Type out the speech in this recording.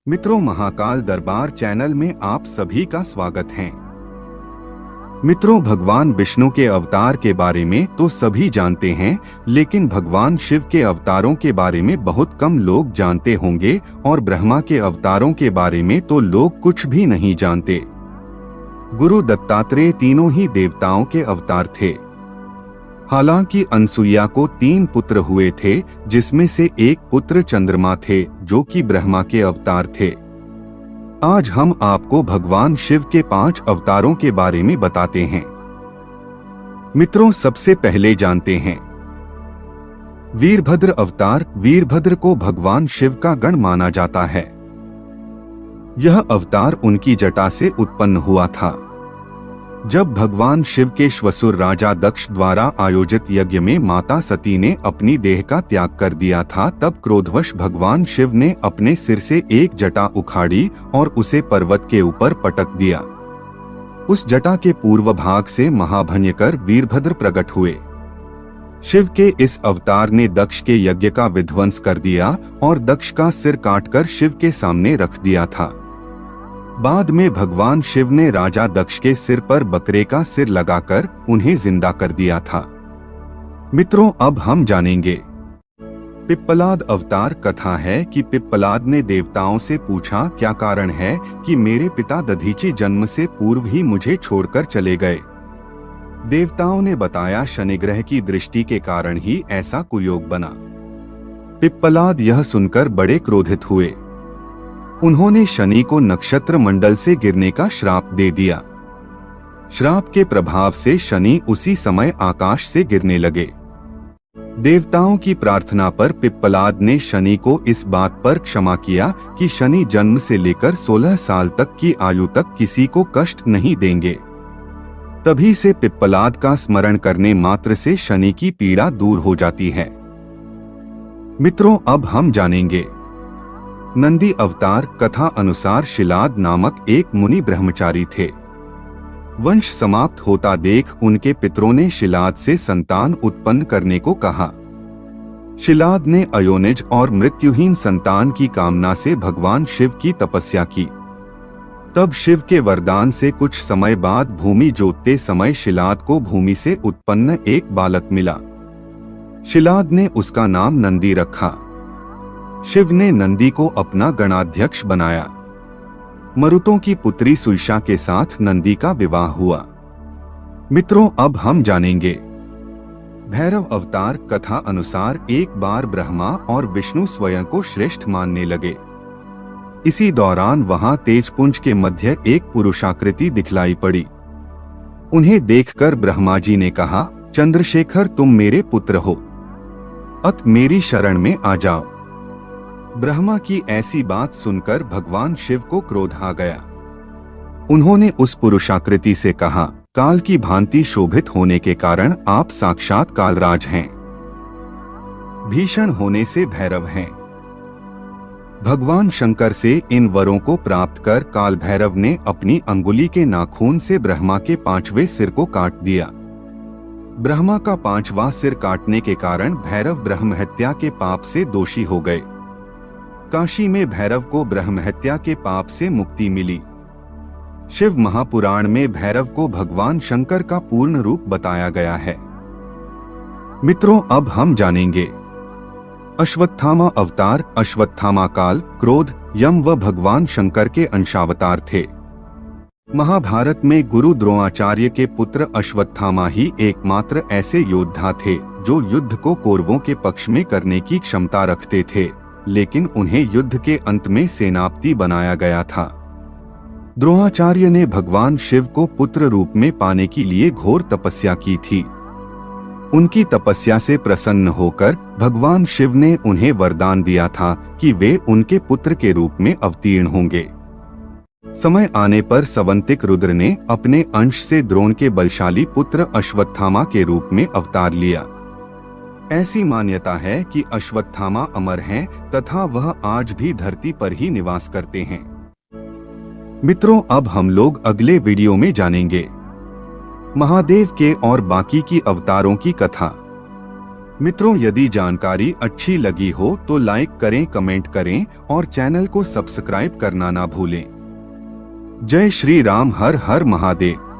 मित्रों, महाकाल दरबार चैनल में आप सभी का स्वागत है। मित्रों, भगवान विष्णु के अवतार के बारे में तो सभी जानते हैं, लेकिन भगवान शिव के अवतारों के बारे में बहुत कम लोग जानते होंगे और ब्रह्मा के अवतारों के बारे में तो लोग कुछ भी नहीं जानते। गुरु दत्तात्रेय तीनों ही देवताओं के अवतार थे। हालांकि अनसुईया को 3 पुत्र हुए थे, जिसमें से एक पुत्र चंद्रमा थे, जो कि ब्रह्मा के अवतार थे। आज हम आपको भगवान शिव के 5 अवतारों के बारे में बताते हैं। मित्रों, सबसे पहले जानते हैं वीरभद्र अवतार। वीरभद्र को भगवान शिव का गण माना जाता है। यह अवतार उनकी जटा से उत्पन्न हुआ था। जब भगवान शिव के श्वसुर राजा दक्ष द्वारा आयोजित यज्ञ में माता सती ने अपनी देह का त्याग कर दिया था, तब क्रोधवश भगवान शिव ने अपने सिर से एक जटा उखाड़ी और उसे पर्वत के ऊपर पटक दिया। उस जटा के पूर्व भाग से महाभयंकर वीरभद्र प्रकट हुए। शिव के इस अवतार ने दक्ष के यज्ञ का विध्वंस कर दिया और दक्ष का सिर काटकर शिव के सामने रख दिया था। बाद में भगवान शिव ने राजा दक्ष के सिर पर बकरे का सिर लगाकर उन्हें जिंदा कर दिया था। मित्रों, अब हम जानेंगे पिप्पलाद अवतार। कथा है कि पिप्पलाद ने देवताओं से पूछा, क्या कारण है कि मेरे पिता दधीचि जन्म से पूर्व ही मुझे छोड़कर चले गए। देवताओं ने बताया, शनि ग्रह की दृष्टि के कारण ही ऐसा कुयोग बना। पिप्पलाद यह सुनकर बड़े क्रोधित हुए। उन्होंने शनि को नक्षत्र मंडल से गिरने का श्राप दे दिया। श्राप के प्रभाव से शनि उसी समय आकाश से गिरने लगे। देवताओं की प्रार्थना पर पिप्पलाद ने शनि को इस बात पर क्षमा किया कि शनि जन्म से लेकर 16 साल तक की आयु तक किसी को कष्ट नहीं देंगे। तभी से पिप्पलाद का स्मरण करने मात्र से शनि की पीड़ा दूर हो जाती है। मित्रों, अब हम जानेंगे नंदी अवतार। कथा अनुसार शिलाद नामक एक मुनि ब्रह्मचारी थे। वंश समाप्त होता देख उनके पितरों ने शिलाद से संतान उत्पन्न करने को कहा। शिलाद ने अयोनिज और मृत्युहीन संतान की कामना से भगवान शिव की तपस्या की। तब शिव के वरदान से कुछ समय बाद भूमि जोतते समय शिलाद को भूमि से उत्पन्न एक बालक मिला। शिलाद ने उसका नाम नंदी रखा। शिव ने नंदी को अपना गणाध्यक्ष बनाया। मरुतों की पुत्री सुईषा के साथ नंदी का विवाह हुआ। मित्रों, अब हम जानेंगे भैरव अवतार। कथा अनुसार एक बार ब्रह्मा और विष्णु स्वयं को श्रेष्ठ मानने लगे। इसी दौरान वहां तेजपुंज के मध्य एक पुरुषाकृति दिखलाई पड़ी। उन्हें देखकर ब्रह्मा जी ने कहा, चंद्रशेखर, तुम मेरे पुत्र हो, अत मेरी शरण में आ जाओ। ब्रह्मा की ऐसी बात सुनकर भगवान शिव को क्रोध आ गया। उन्होंने उस पुरुषाकृति से कहा, काल की भांति शोभित होने के कारण आप साक्षात कालराज हैं, भीषण होने से भैरव हैं। भगवान शंकर से इन वरों को प्राप्त कर काल भैरव ने अपनी अंगुली के नाखून से ब्रह्मा के 5वें सिर को काट दिया। ब्रह्मा का 5वां सिर काटने के कारण भैरव ब्रह्महत्या के पाप से दोषी हो गए। काशी में भैरव को ब्रह्महत्या के पाप से मुक्ति मिली। शिव महापुराण में भैरव को भगवान शंकर का पूर्ण रूप बताया गया है। मित्रों, अब हम जानेंगे अश्वत्थामा अवतार। अश्वत्थामा काल, क्रोध, यम व भगवान शंकर के अंशावतार थे। महाभारत में गुरु द्रोणाचार्य के पुत्र अश्वत्थामा ही एकमात्र ऐसे योद्धा थे जो युद्ध को कौरवों के पक्ष में करने की क्षमता रखते थे, लेकिन उन्हें युद्ध के अंत में सेनापति बनाया गया था। द्रोणाचार्य ने भगवान शिव को पुत्र रूप में पाने के लिए घोर तपस्या की थी। उनकी तपस्या से प्रसन्न होकर भगवान शिव ने उन्हें वरदान दिया था कि वे उनके पुत्र के रूप में अवतीर्ण होंगे। समय आने पर सवंतिक रुद्र ने अपने अंश से द्रोण के बलशाली पुत्र अश्वत्थामा के रूप में अवतार लिया। ऐसी मान्यता है कि अश्वत्थामा अमर हैं तथा वह आज भी धरती पर ही निवास करते हैं। मित्रों, अब हम लोग अगले वीडियो में जानेंगे महादेव के और बाकी की अवतारों की कथा। मित्रों, यदि जानकारी अच्छी लगी हो तो लाइक करें, कमेंट करें और चैनल को सब्सक्राइब करना ना भूलें। जय श्री राम। हर हर महादेव।